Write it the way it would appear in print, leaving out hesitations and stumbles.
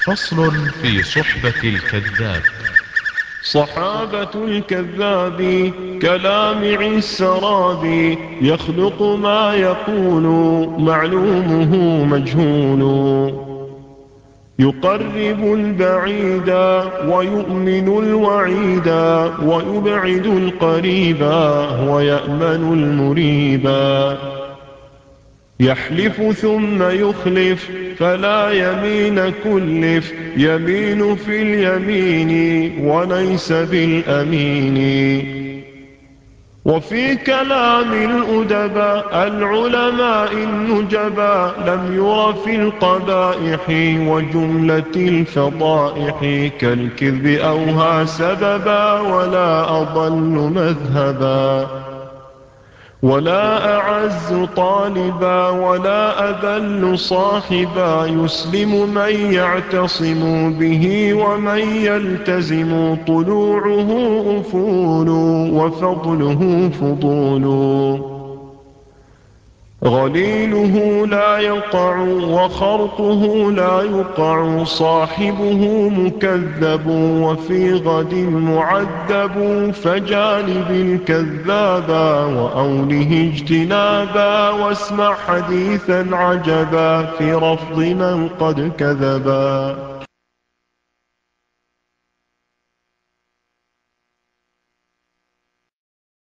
فصل في صحبة الكذاب. صحابة الكذاب كلامع السراب، يخلق ما يقول معلومه مجهول، يقرب البعيد ويؤمن الوعيد، ويبعد القريب ويأمن المريبا، يحلف ثم يخلف فلا يمين كلف، يمين في اليمين وليس بالأمين. وفي كلام الأدباء العلماء النجبا، لم ير في القبائح وجملة الفضائح، كالكذب أوهى سببا ولا أضل مذهبا، ولا أعز طالبا ولا أذل صاحبا، يسلم من يعتصم به ومن يلتزم، طلوعه أفول وفضله فضول، غليله لا يقع وخرقه لا يقع، صاحبه مكذب وفي غد معذب، فجانب الكذابا وأوله اجتنابا، واسمع حديثا عجبا في رفض من قد كذبا.